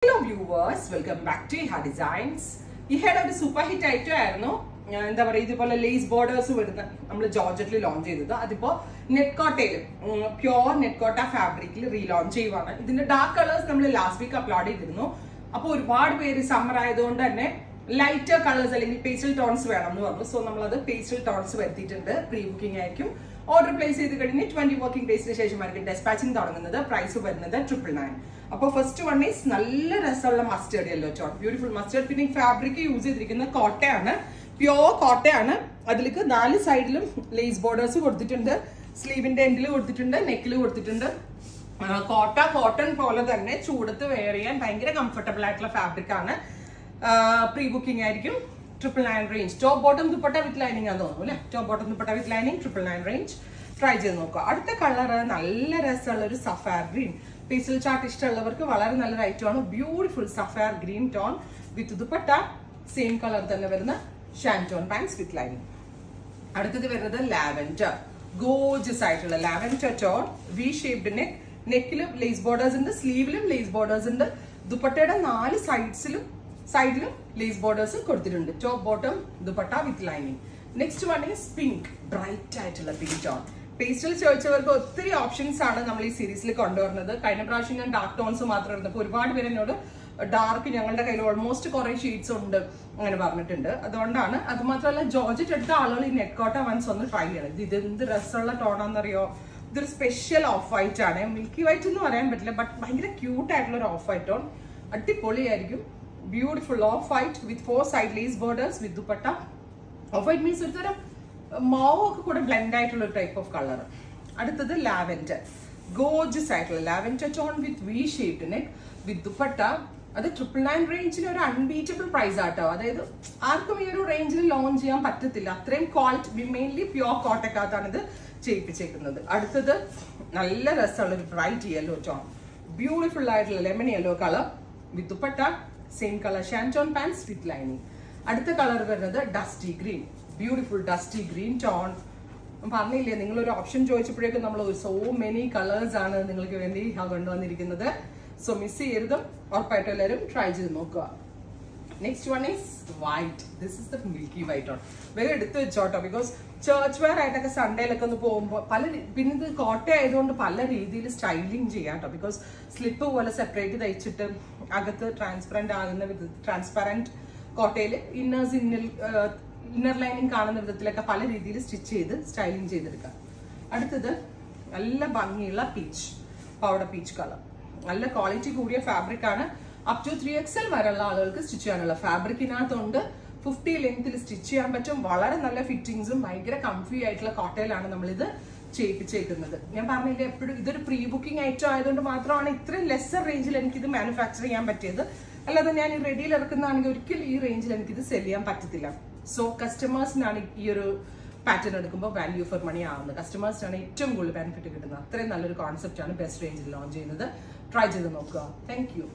Hello viewers, welcome back to Iha Designs. ഈ head ഒരു super hit item ആയിരുന്നു. എന്താ പറയുക, ഇതുപോലെ ലേസ് ബോർഡേഴ്സ് വരുന്ന നമ്മൾ ജോർജറ്റിൽ ലോഞ്ച് ചെയ്തത്. അതിപ്പോ നെറ്റ്കോട്ടയിൽ പ്യോർ നെറ്റ്കോട്ട ഫാബ്രിക്കിൽ റീലോഞ്ച് ചെയ്യുവാണ്. ഇതിന്റെ ഡാർക്ക് കളേഴ്സ് നമ്മൾ ലാസ്റ്റ് വീക്ക് അപ്ലോഡ് ചെയ്തിരുന്നു. അപ്പോൾ ഒരുപാട് പേര് സമ്മർ ആയതുകൊണ്ട് തന്നെ ലൈറ്റർ കളേഴ്സ് അല്ലെങ്കിൽ പേസ്റ്റൽ ടോൺസ് വേണം എന്ന് പറഞ്ഞു. സോ നമ്മളത് പേസ്റ്റൽ ടോൺസ് വരുത്തിയിട്ടുണ്ട്. പ്രീ ബുക്കിംഗ് ആയിരിക്കും. ഓർഡർ പ്ലേസ് ചെയ്ത് കഴിഞ്ഞ് 20 വർക്കിംഗ് ഡേയ്സിന് ശേഷമായിരിക്കും ഡെസ്പാച്ചിങ് തുടങ്ങുന്നത്. പ്രൈസ് വരുന്നത് 999. അപ്പോൾ ഫസ്റ്റ് വൺ ഈസ് നല്ല രസമുള്ള mustard yellow tone, beautiful mustard. പിന്നെ ഫാബ്രിക് യൂസ് ചെയ്തിരിക്കുന്ന കോട്ടയാണ്, പ്യോർ കോട്ടയാണ്. അതിലേക്ക് 4 സൈഡിലും ലേസ് ബോർഡേഴ്സ് കൊടുത്തിട്ടുണ്ട്. സ്ലീവിന്റെ എൻഡിൽ കൊടുത്തിട്ടുണ്ട്, നെക്കിൽ കൊടുത്തിട്ടുണ്ട്. കോട്ട കോട്ടൺ പോലെ തന്നെ ചൂടത്ത് വെയർ ചെയ്യാൻ ഭയങ്കര കംഫർട്ടബിൾ ആയിട്ടുള്ള ഫാബ്രിക് ആണ്. പ്രീ ബുക്കിംഗ് ആയിരിക്കും. 999 range. Top bottom dupatta with lining ആണെന്ന് തോന്നുന്നു അല്ലേ? Top bottom dupatta with lining 999 range. Try ചെയ്ത് നോക്കുക. അടുത്ത കളർ നല്ല രസമുള്ള ഒരു സഫയർ ഗ്രീൻ. പേസ്റ്റൽ ചാർട്ട് ഇഷ്ടമുള്ളവർക്ക് വളരെ നല്ലൊരു ഐറ്റമാണ്. Beautiful sapphire green tone with dupatta same colour തന്നെ വരുന്ന ഷാൻറ്റോൺ പാൻസ് വിത്ത് ലൈനിങ്. അടുത്തത് വരുന്നത് ലാവൻഡർ. ഗോർജിയസ് ആയിട്ടുള്ള lavender tone, V shaped neck. നെക്കിലും ലേസ് ബോർഡേഴ്സ് ഉണ്ട്, സ്ലീവിലും ലേസ് ബോർഡേഴ്സ് ഉണ്ട്. ദുപ്പട്ടയുടെ 4 സൈഡിലും ലേസ് ബോർഡേഴ്സ് കൊടുത്തിട്ടുണ്ട്. Top bottom dupatta with lining. Next one is pink, bright ആയിട്ടുള്ള പിങ്ക് ടോൺ. പേസ്റ്റൽ ചോദിച്ചവർക്ക് ഒത്തിരി ഓപ്ഷൻസ് ആണ് നമ്മൾ ഈ സീരീസിൽ കൊണ്ടുവരുന്നത്. കഴിഞ്ഞ പ്രാവശ്യം ഞാൻ ഡാർക്ക് ടോൺസ് മാത്രം എടുത്തപ്പോൾ ഒരുപാട് പേര് എന്നോട് ഡാർക്ക് ഞങ്ങളുടെ കയ്യിൽ ഓൾമോസ്റ്റ് കുറെ ഷെയ്ഡ്സ് ഉണ്ട് അങ്ങനെ പറഞ്ഞിട്ടുണ്ട്. അതുകൊണ്ടാണ്. അത് മാത്രമല്ല ജോർജറ്റ് എടുത്ത ആളുകൾ ഈ നെറ്റ്കോട്ട വൺസ് ഒന്ന് ട്രൈ ചെയ്യണം. ഇത് എന്ത് രസമുള്ള ടോണാന്നറിയോ? ഇതൊരു സ്പെഷ്യൽ ഓഫ് വൈറ്റ് ആണ്. മിൽക്കി വൈറ്റ് എന്ന് പറയാൻ പറ്റില്ല, ബട്ട് ഭയങ്കര ക്യൂട്ട് ആയിട്ടുള്ള ഒരു ഓഫ് വൈറ്റ് ടോൺ. അടിപൊളിയായിരിക്കും. Beautiful off white with 4 side lace borders with dupatta. Off white means ഒരു തരം മാവ് ഒക്കെ കൂടെ ബ്ലെൻഡ് ആയിട്ടുള്ള ഒരു ടൈപ്പ് ഓഫ് കളർ. അടുത്തത് ലാവൻഡർ. ഗോർജിയസ് ആയിട്ടുള്ള lavender tone with V shaped neck with dupatta. അത് 999 റേഞ്ചിന് ഒരു അൺബീറ്റബിൾ പ്രൈസ് ആട്ടോ. അതായത് ആർക്കും ഈ ഒരു റേഞ്ചിൽ ലോഞ്ച് ചെയ്യാൻ പറ്റത്തില്ല. അത്രയും ക്വാളിറ്റി, മെയിൻലി പ്യോർ കോട്ടക്കകത്താണ് ഇത് ചെയ്യിപ്പിച്ചേക്കുന്നത്. അടുത്തത് നല്ല രസമുള്ള ഒരു ബ്രൈറ്റ് യെല്ലോ ടോൺ, ബ്യൂട്ടിഫുൾ ആയിട്ടുള്ള lemon yellow colour with dupatta same colour shantoon pants with lining. അടുത്ത കളർ വരുന്നത് dusty green, beautiful dusty green tone. പറഞ്ഞില്ലേ, നിങ്ങളൊരു ഓപ്ഷൻ ചോദിച്ചപ്പോഴേക്കും നമ്മൾ സോ മെനി കളേഴ്സ് ആണ് നിങ്ങൾക്ക് വേണ്ടി കൊണ്ടുവന്നിരിക്കുന്നത്. സോ മിസ് ചെയ്യരുതും. ഉറപ്പായിട്ടും എല്ലാവരും ട്രൈ ചെയ്ത് നോക്കുക. Next one is white. This is the milky white one. വേറെ എടുത്ത് വെച്ചോട്ടോ, ബിക്കോസ് ചർച്ച് വെയർ ആയിട്ടൊക്കെ സൺഡേയിലൊക്കെ ഒന്ന് പോകുമ്പോൾ പിന്നെ ഇത് കോട്ട ആയതുകൊണ്ട് പല രീതിയിൽ സ്റ്റൈലിങ് ചെയ്യാം കേട്ടോ. ബിക്കോസ് സ്ലിപ്പ് പോലെ സെപ്പറേറ്റ് തയ്ച്ചിട്ട് അകത്ത് ട്രാൻസ്പെറന്റ് ആകുന്ന വിധത്തിൽ, ട്രാൻസ്പെറന്റ് കോട്ടയിൽ ഇന്നർ ലൈനിങ് കാണുന്ന വിധത്തിലൊക്കെ പല രീതിയിൽ സ്റ്റിച്ച് ചെയ്ത് സ്റ്റൈലിങ് ചെയ്തെടുക്കാം. അടുത്തത് നല്ല ഭംഗിയുള്ള പീച്ച്, പൗഡർ പീച്ച് കളർ. നല്ല ക്വാളിറ്റി കൂടിയ ഫാബ്രിക് ആണ്. അപ് ടു 3XL വരെയുള്ള ആളുകൾക്ക് സ്റ്റിച്ച് ചെയ്യാനുള്ള ഫാബ്രിക്കിനകത്തുണ്ട്. 50 ലെങ്ത്തിൽ സ്റ്റിച്ച് ചെയ്യാൻ പറ്റും. വളരെ നല്ല ഫിറ്റിങ്സും ഭയങ്കര കംഫി ആയിട്ടുള്ള കോട്ടയിലാണ് നമ്മളിത് ചെയ്യിപ്പിച്ചേക്കുന്നത്. ഞാൻ പറഞ്ഞില്ലേ, എപ്പോഴും ഇതൊരു പ്രീ ബുക്കിംഗ് ഐറ്റം ആയതുകൊണ്ട് മാത്രമാണ് ഇത്രയും ലെസ്സർ റേഞ്ചിൽ എനിക്കിത് മാനുഫാക്ചർ ചെയ്യാൻ പറ്റിയത്. അല്ലാതെ ഞാൻ ഈ റെഡിയിൽ ഇറക്കുന്നതാണെങ്കിൽ ഒരിക്കലും ഈ റേഞ്ചിൽ എനിക്കിത് സെല് ചെയ്യാൻ പറ്റത്തില്ല. സോ കസ്റ്റമേഴ്സിനാണ് ഈ ഒരു പാറ്റേൺ എടുക്കുമ്പോൾ വാല്യൂ ഫോർ മണി ആവുന്നത്. കസ്റ്റമേഴ്സിനാണ് ഏറ്റവും കൂടുതൽ ബെനിഫിറ്റ് കിട്ടുന്നത്. അത്രയും നല്ലൊരു കോൺസെപ്റ്റ് ആണ് ബെസ്റ്റ് റേഞ്ചിൽ ലോഞ്ച് ചെയ്യുന്നത്. ട്രൈ ചെയ്ത് നോക്കുക. Thank you.